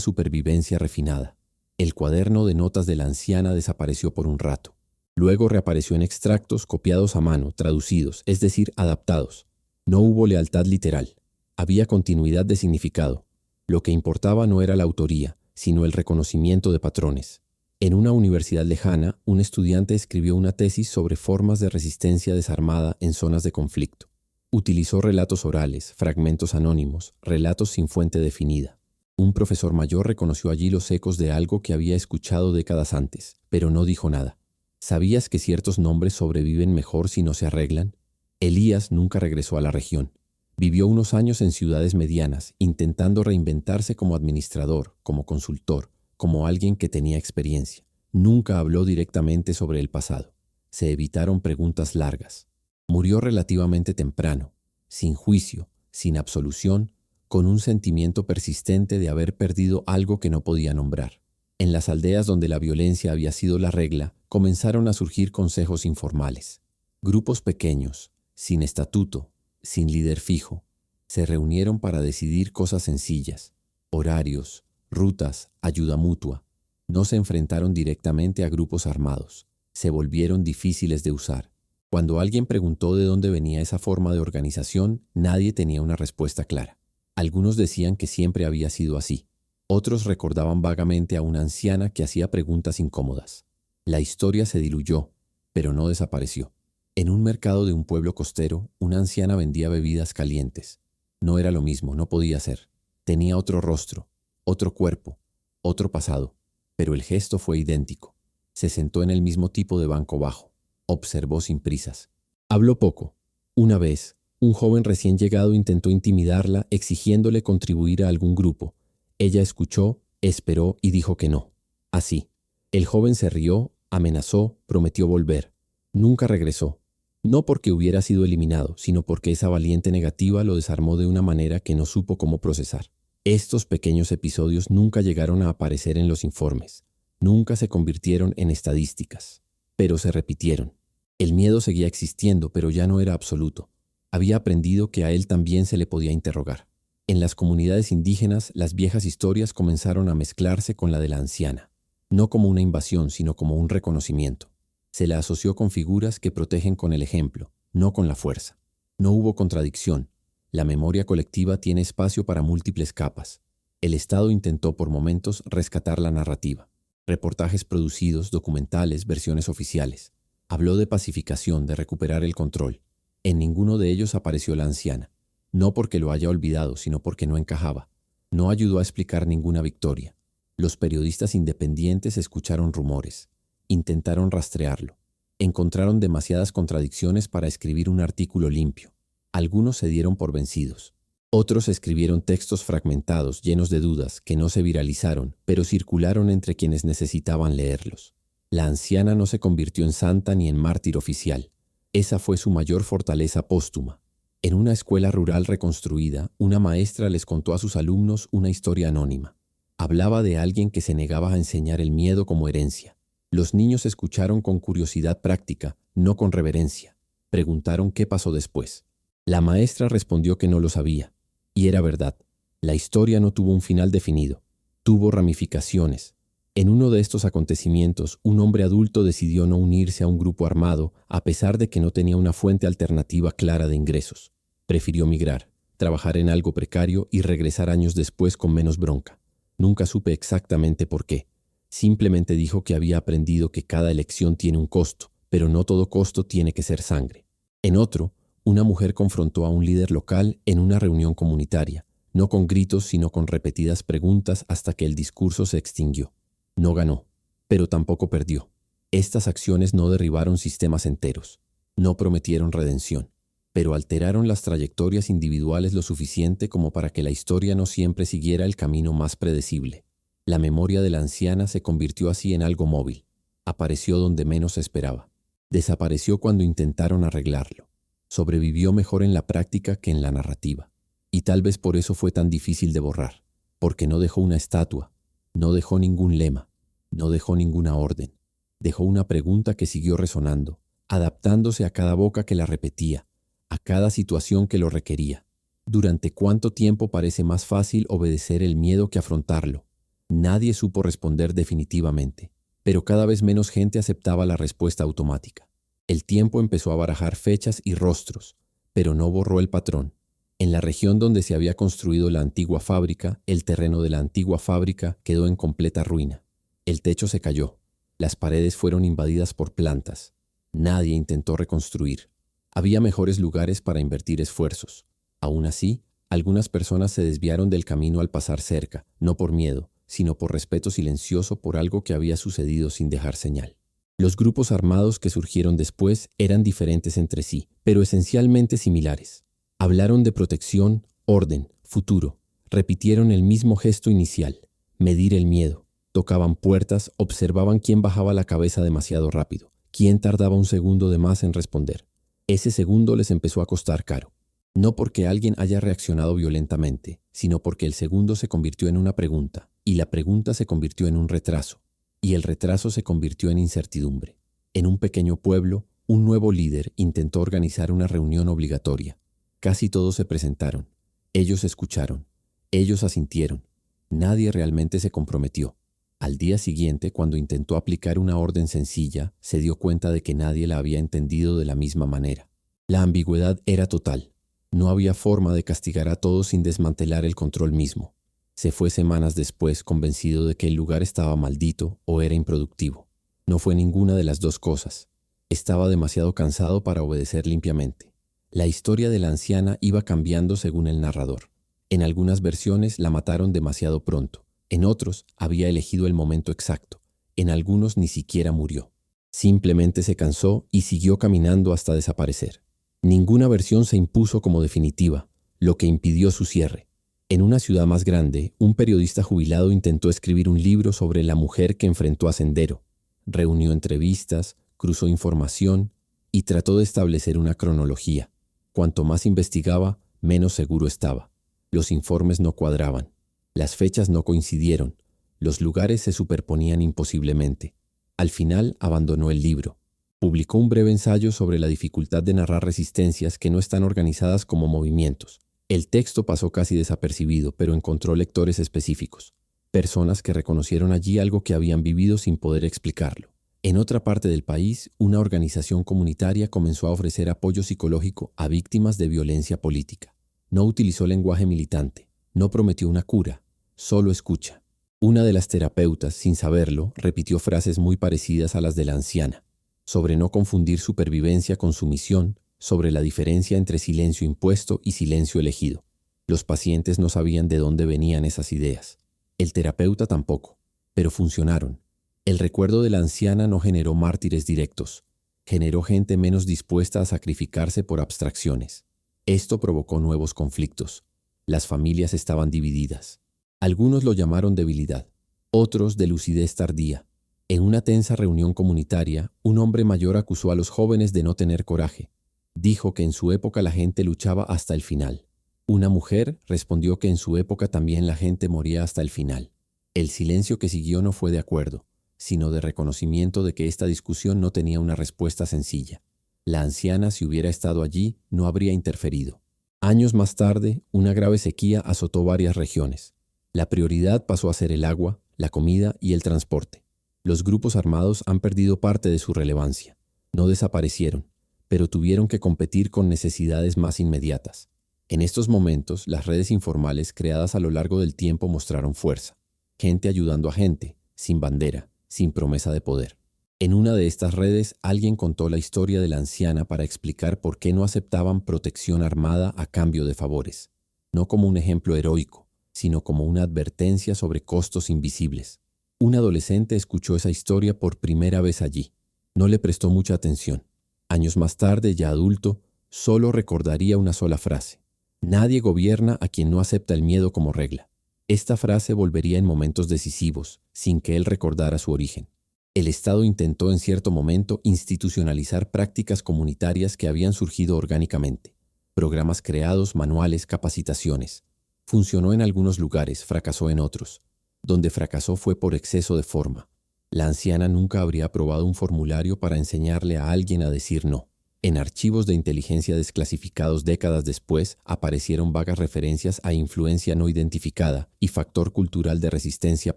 supervivencia refinada. El cuaderno de notas de la anciana desapareció por un rato. Luego reapareció en extractos copiados a mano, traducidos, es decir, adaptados. No hubo lealtad literal. Había continuidad de significado. Lo que importaba no era la autoría, sino el reconocimiento de patrones. En una universidad lejana, un estudiante escribió una tesis sobre formas de resistencia desarmada en zonas de conflicto. Utilizó relatos orales, fragmentos anónimos, relatos sin fuente definida. Un profesor mayor reconoció allí los ecos de algo que había escuchado décadas antes, pero no dijo nada. ¿Sabías que ciertos nombres sobreviven mejor si no se arreglan? Elías nunca regresó a la región. Vivió unos años en ciudades medianas, intentando reinventarse como administrador, como consultor, como alguien que tenía experiencia. Nunca habló directamente sobre el pasado. Se evitaron preguntas largas. Murió relativamente temprano, sin juicio, sin absolución, con un sentimiento persistente de haber perdido algo que no podía nombrar. En las aldeas donde la violencia había sido la regla, comenzaron a surgir consejos informales. Grupos pequeños, sin estatuto, sin líder fijo, se reunieron para decidir cosas sencillas, horarios, rutas, ayuda mutua. No se enfrentaron directamente a grupos armados. Se volvieron difíciles de usar. Cuando alguien preguntó de dónde venía esa forma de organización, nadie tenía una respuesta clara. Algunos decían que siempre había sido así. Otros recordaban vagamente a una anciana que hacía preguntas incómodas. La historia se diluyó, pero no desapareció. En un mercado de un pueblo costero, una anciana vendía bebidas calientes. No era lo mismo, no podía ser. Tenía otro rostro, otro cuerpo, otro pasado, pero el gesto fue idéntico. Se sentó en el mismo tipo de banco bajo. Observó sin prisas. Habló poco. Una vez, un joven recién llegado intentó intimidarla, exigiéndole contribuir a algún grupo. Ella escuchó, esperó y dijo que no. Así. El joven se rió, amenazó, prometió volver. Nunca regresó. No porque hubiera sido eliminado, sino porque esa valiente negativa lo desarmó de una manera que no supo cómo procesar. Estos pequeños episodios nunca llegaron a aparecer en los informes. Nunca se convirtieron en estadísticas. Pero se repitieron. El miedo seguía existiendo, pero ya no era absoluto. Había aprendido que a él también se le podía interrogar. En las comunidades indígenas, las viejas historias comenzaron a mezclarse con la de la anciana. No como una invasión, sino como un reconocimiento. Se la asoció con figuras que protegen con el ejemplo, no con la fuerza. No hubo contradicción. La memoria colectiva tiene espacio para múltiples capas. El Estado intentó por momentos rescatar la narrativa. Reportajes producidos, documentales, versiones oficiales. Habló de pacificación, de recuperar el control. En ninguno de ellos apareció la anciana. No porque lo haya olvidado, sino porque no encajaba. No ayudó a explicar ninguna victoria. Los periodistas independientes escucharon rumores. Intentaron rastrearlo. Encontraron demasiadas contradicciones para escribir un artículo limpio. Algunos se dieron por vencidos. Otros escribieron textos fragmentados, llenos de dudas, que no se viralizaron, pero circularon entre quienes necesitaban leerlos. La anciana no se convirtió en santa ni en mártir oficial. Esa fue su mayor fortaleza póstuma. En una escuela rural reconstruida, una maestra les contó a sus alumnos una historia anónima. Hablaba de alguien que se negaba a enseñar el miedo como herencia. Los niños escucharon con curiosidad práctica, no con reverencia. Preguntaron qué pasó después. La maestra respondió que no lo sabía. Y era verdad. La historia no tuvo un final definido. Tuvo ramificaciones. En uno de estos acontecimientos, un hombre adulto decidió no unirse a un grupo armado a pesar de que no tenía una fuente alternativa clara de ingresos. Prefirió migrar, trabajar en algo precario y regresar años después con menos bronca. Nunca supe exactamente por qué. Simplemente dijo que había aprendido que cada elección tiene un costo, pero no todo costo tiene que ser sangre. En otro, una mujer confrontó a un líder local en una reunión comunitaria, no con gritos sino con repetidas preguntas hasta que el discurso se extinguió. No ganó, pero tampoco perdió. Estas acciones no derribaron sistemas enteros, no prometieron redención. pero alteraron las trayectorias individuales lo suficiente como para que la historia no siempre siguiera el camino más predecible. La memoria de la anciana se convirtió así en algo móvil. Apareció donde menos se esperaba. Desapareció cuando intentaron arreglarlo. Sobrevivió mejor en la práctica que en la narrativa. Y tal vez por eso fue tan difícil de borrar, porque no dejó una estatua, no dejó ningún lema, no dejó ninguna orden. Dejó una pregunta que siguió resonando, adaptándose a cada boca que la repetía, a cada situación que lo requería. ¿Durante cuánto tiempo parece más fácil obedecer el miedo que afrontarlo? Nadie supo responder definitivamente, pero cada vez menos gente aceptaba la respuesta automática. El tiempo empezó a barajar fechas y rostros, pero no borró el patrón. En la región donde se había construido la antigua fábrica, el terreno de la antigua fábrica quedó en completa ruina. El techo se cayó. Las paredes fueron invadidas por plantas. Nadie intentó reconstruir. Había mejores lugares para invertir esfuerzos. Aún así, algunas personas se desviaron del camino al pasar cerca, no por miedo, sino por respeto silencioso por algo que había sucedido sin dejar señal. Los grupos armados que surgieron después eran diferentes entre sí, pero esencialmente similares. Hablaron de protección, orden, futuro. Repitieron el mismo gesto inicial: medir el miedo. Tocaban puertas, observaban quién bajaba la cabeza demasiado rápido, quién tardaba un segundo de más en responder. Ese segundo les empezó a costar caro. No porque alguien haya reaccionado violentamente, sino porque el segundo se convirtió en una pregunta, y la pregunta se convirtió en un retraso, y el retraso se convirtió en incertidumbre. En un pequeño pueblo, un nuevo líder intentó organizar una reunión obligatoria. Casi todos se presentaron. Ellos escucharon. Ellos asintieron. Nadie realmente se comprometió. Al día siguiente, cuando intentó aplicar una orden sencilla, se dio cuenta de que nadie la había entendido de la misma manera. La ambigüedad era total. No había forma de castigar a todos sin desmantelar el control mismo. Se fue semanas después convencido de que el lugar estaba maldito o era improductivo. No fue ninguna de las dos cosas. Estaba demasiado cansado para obedecer limpiamente. La historia de la anciana iba cambiando según el narrador. En algunas versiones la mataron demasiado pronto. En otros había elegido el momento exacto. En algunos ni siquiera murió. Simplemente se cansó y siguió caminando hasta desaparecer. Ninguna versión se impuso como definitiva, lo que impidió su cierre. En una ciudad más grande, un periodista jubilado intentó escribir un libro sobre la mujer que enfrentó a Sendero. Reunió entrevistas, cruzó información y trató de establecer una cronología. Cuanto más investigaba, menos seguro estaba. Los informes no cuadraban. Las fechas no coincidieron. Los lugares se superponían imposiblemente. Al final abandonó el libro. Publicó un breve ensayo sobre la dificultad de narrar resistencias que no están organizadas como movimientos. El texto pasó casi desapercibido, pero encontró lectores específicos. Personas que reconocieron allí algo que habían vivido sin poder explicarlo. En otra parte del país, una organización comunitaria comenzó a ofrecer apoyo psicológico a víctimas de violencia política. No utilizó lenguaje militante, no prometió una cura, solo escucha. Una de las terapeutas, sin saberlo, repitió frases muy parecidas a las de la anciana, sobre no confundir supervivencia con sumisión, sobre la diferencia entre silencio impuesto y silencio elegido. Los pacientes no sabían de dónde venían esas ideas. El terapeuta tampoco, pero funcionaron. El recuerdo de la anciana no generó mártires directos, generó gente menos dispuesta a sacrificarse por abstracciones. Esto provocó nuevos conflictos. Las familias estaban divididas. Algunos lo llamaron debilidad, otros de lucidez tardía. En una tensa reunión comunitaria, un hombre mayor acusó a los jóvenes de no tener coraje. Dijo que en su época la gente luchaba hasta el final. Una mujer respondió que en su época también la gente moría hasta el final. El silencio que siguió no fue de acuerdo, sino de reconocimiento de que esta discusión no tenía una respuesta sencilla. La anciana, si hubiera estado allí, no habría interferido. Años más tarde, una grave sequía azotó varias regiones. La prioridad pasó a ser el agua, la comida y el transporte. Los grupos armados han perdido parte de su relevancia. No desaparecieron, pero tuvieron que competir con necesidades más inmediatas. En estos momentos, las redes informales creadas a lo largo del tiempo mostraron fuerza. Gente ayudando a gente, sin bandera, sin promesa de poder. En una de estas redes, alguien contó la historia de la anciana para explicar por qué no aceptaban protección armada a cambio de favores. No como un ejemplo heroico, sino como una advertencia sobre costos invisibles. Un adolescente escuchó esa historia por primera vez allí. No le prestó mucha atención. Años más tarde, ya adulto, Solo recordaría una sola frase: nadie gobierna a quien no acepta el miedo como regla. Esta frase volvería en momentos decisivos, sin que él recordara su origen. El Estado intentó en cierto momento institucionalizar prácticas comunitarias que habían surgido orgánicamente. Programas creados, manuales, capacitaciones. Funcionó en algunos lugares, fracasó en otros. Donde fracasó fue por exceso de forma. La anciana nunca habría aprobado un formulario para enseñarle a alguien a decir no. En archivos de inteligencia desclasificados décadas después aparecieron vagas referencias a influencia no identificada y factor cultural de resistencia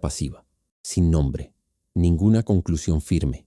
pasiva. Sin nombre. Ninguna conclusión firme.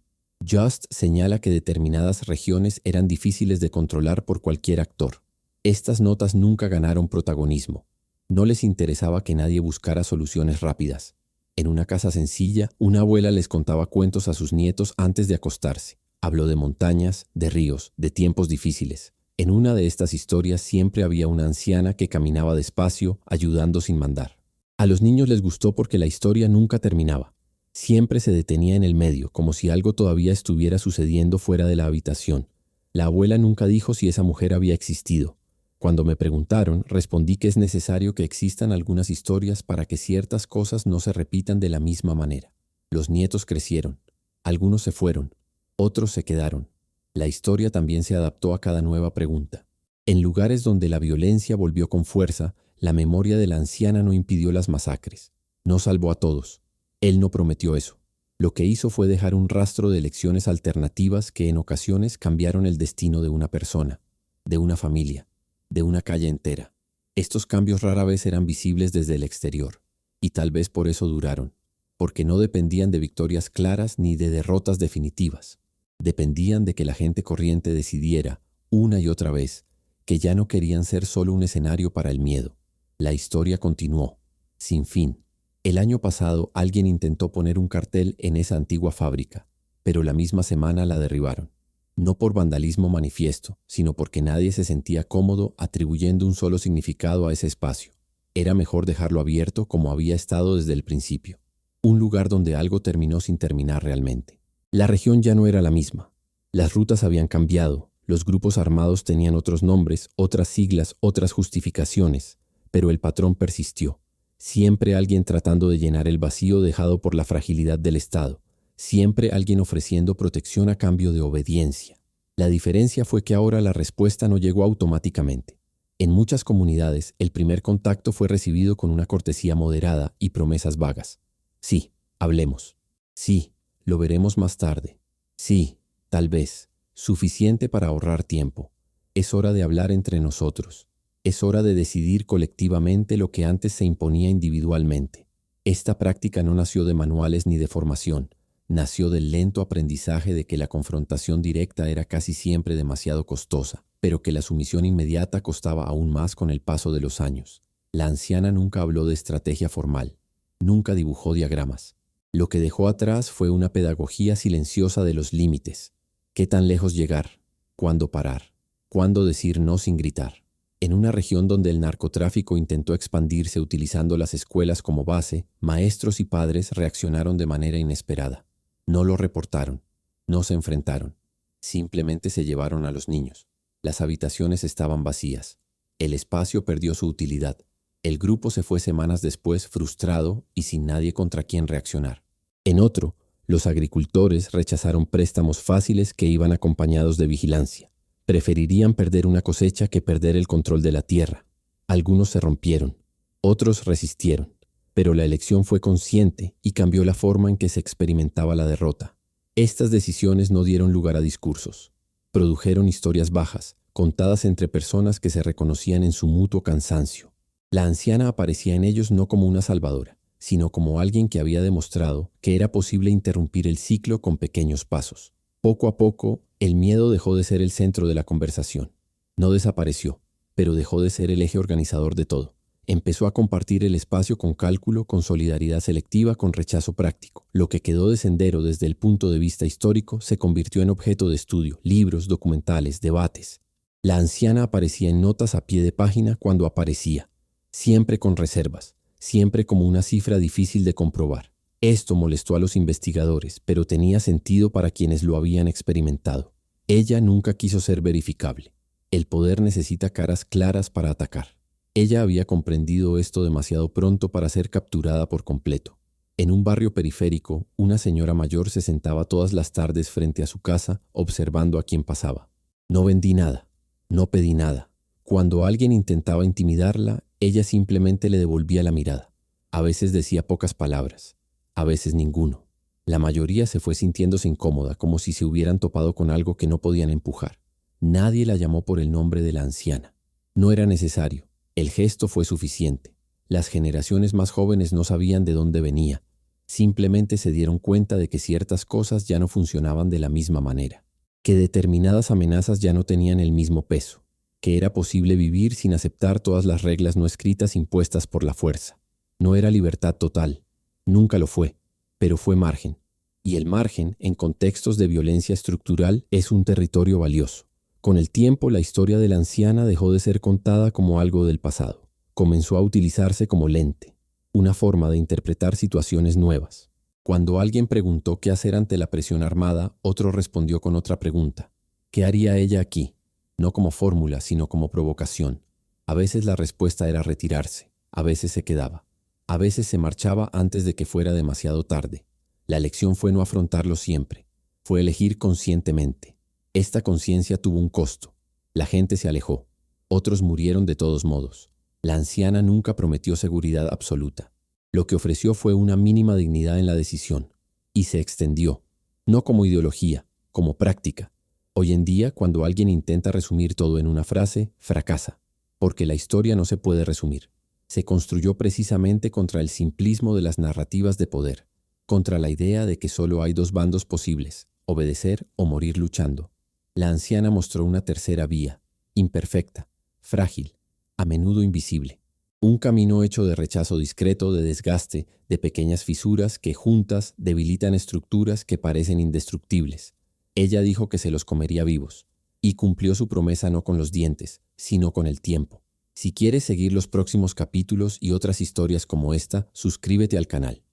Just señala que determinadas regiones eran difíciles de controlar por cualquier actor. Estas notas nunca ganaron protagonismo. No les interesaba que nadie buscara soluciones rápidas. En una casa sencilla, una abuela les contaba cuentos a sus nietos antes de acostarse. Habló de montañas, de ríos, de tiempos difíciles. En una de estas historias siempre había una anciana que caminaba despacio, ayudando sin mandar. A los niños les gustó porque la historia nunca terminaba. Siempre se detenía en el medio, como si algo todavía estuviera sucediendo fuera de la habitación. La abuela nunca dijo si esa mujer había existido. Cuando me preguntaron, respondí que es necesario que existan algunas historias para que ciertas cosas no se repitan de la misma manera. Los nietos crecieron. Algunos se fueron. Otros se quedaron. La historia también se adaptó a cada nueva pregunta. En lugares donde la violencia volvió con fuerza, la memoria de la anciana no impidió las masacres. No salvó a todos. Él no prometió eso. Lo que hizo fue dejar un rastro de elecciones alternativas que en ocasiones cambiaron el destino de una persona, de una familia, de una calle entera. Estos cambios rara vez eran visibles desde el exterior, y tal vez por eso duraron, porque no dependían de victorias claras ni de derrotas definitivas. Dependían de que la gente corriente decidiera, una y otra vez, que ya no querían ser solo un escenario para el miedo. La historia continuó, sin fin. El año pasado alguien intentó poner un cartel en esa antigua fábrica, pero la misma semana la derribaron. No por vandalismo manifiesto, sino porque nadie se sentía cómodo atribuyendo un solo significado a ese espacio. Era mejor dejarlo abierto como había estado desde el principio. Un lugar donde algo terminó sin terminar realmente. La región ya no era la misma. Las rutas habían cambiado, los grupos armados tenían otros nombres, otras siglas, otras justificaciones, pero el patrón persistió. Siempre alguien tratando de llenar el vacío dejado por la fragilidad del Estado. Siempre alguien ofreciendo protección a cambio de obediencia. La diferencia fue que ahora la respuesta no llegó automáticamente. En muchas comunidades, el primer contacto fue recibido con una cortesía moderada y promesas vagas. Sí, hablemos. Sí, lo veremos más tarde. Sí, tal vez. Suficiente para ahorrar tiempo. Es hora de hablar entre nosotros. Es hora de decidir colectivamente lo que antes se imponía individualmente. Esta práctica no nació de manuales ni de formación. Nació del lento aprendizaje de que la confrontación directa era casi siempre demasiado costosa, pero que la sumisión inmediata costaba aún más con el paso de los años. La anciana nunca habló de estrategia formal. Nunca dibujó diagramas. Lo que dejó atrás fue una pedagogía silenciosa de los límites. ¿Qué tan lejos llegar? ¿Cuándo parar? ¿Cuándo decir no sin gritar? En una región donde el narcotráfico intentó expandirse utilizando las escuelas como base, maestros y padres reaccionaron de manera inesperada. No lo reportaron, no se enfrentaron. Simplemente se llevaron a los niños. Las habitaciones estaban vacías. El espacio perdió su utilidad. El grupo se fue semanas después frustrado y sin nadie contra quien reaccionar. En otro, los agricultores rechazaron préstamos fáciles que iban acompañados de vigilancia. Preferirían perder una cosecha que perder el control de la tierra. Algunos se rompieron, otros resistieron, pero la elección fue consciente y cambió la forma en que se experimentaba la derrota. Estas decisiones no dieron lugar a discursos. Produjeron historias bajas, contadas entre personas que se reconocían en su mutuo cansancio. La anciana aparecía en ellos no como una salvadora, sino como alguien que había demostrado que era posible interrumpir el ciclo con pequeños pasos. Poco a poco, el miedo dejó de ser el centro de la conversación. No desapareció, pero dejó de ser el eje organizador de todo. Empezó a compartir el espacio con cálculo, con solidaridad selectiva, con rechazo práctico. Lo que quedó de sendero desde el punto de vista histórico se convirtió en objeto de estudio, libros, documentales, debates. La anciana aparecía en notas a pie de página cuando aparecía. Siempre con reservas, siempre como una cifra difícil de comprobar. Esto molestó a los investigadores, pero tenía sentido para quienes lo habían experimentado. Ella nunca quiso ser verificable. El poder necesita caras claras para atacar. Ella había comprendido esto demasiado pronto para ser capturada por completo. En un barrio periférico, una señora mayor se sentaba todas las tardes frente a su casa observando a quien pasaba. No vendí nada, no pedí nada. Cuando alguien intentaba intimidarla, ella simplemente le devolvía la mirada. A veces decía pocas palabras, a veces ninguno. La mayoría se fue sintiéndose incómoda, como si se hubieran topado con algo que no podían empujar. Nadie la llamó por el nombre de la anciana. No era necesario. El gesto fue suficiente. Las generaciones más jóvenes no sabían de dónde venía. Simplemente se dieron cuenta de que ciertas cosas ya no funcionaban de la misma manera, que determinadas amenazas ya no tenían el mismo peso, que era posible vivir sin aceptar todas las reglas no escritas impuestas por la fuerza. No era libertad total, nunca lo fue, pero fue margen. Y el margen, en contextos de violencia estructural, es un territorio valioso. Con el tiempo, la historia de la anciana dejó de ser contada como algo del pasado. Comenzó a utilizarse como lente, una forma de interpretar situaciones nuevas. Cuando alguien preguntó qué hacer ante la presión armada, otro respondió con otra pregunta. ¿Qué haría ella aquí? No como fórmula, sino como provocación. A veces la respuesta era retirarse, a veces se quedaba, a veces se marchaba antes de que fuera demasiado tarde. La lección fue no afrontarlo siempre, fue elegir conscientemente. Esta conciencia tuvo un costo. La gente se alejó, otros murieron de todos modos. La anciana nunca prometió seguridad absoluta. Lo que ofreció fue una mínima dignidad en la decisión, y se extendió, no como ideología, como práctica. Hoy en día, cuando alguien intenta resumir todo en una frase, fracasa, porque la historia no se puede resumir. Se construyó precisamente contra el simplismo de las narrativas de poder, contra la idea de que solo hay dos bandos posibles, obedecer o morir luchando. La anciana mostró una tercera vía, imperfecta, frágil, a menudo invisible. Un camino hecho de rechazo discreto, de desgaste, de pequeñas fisuras que juntas debilitan estructuras que parecen indestructibles. Ella dijo que se los comería vivos, y cumplió su promesa no con los dientes, sino con el tiempo. Si quieres seguir los próximos capítulos y otras historias como esta, suscríbete al canal.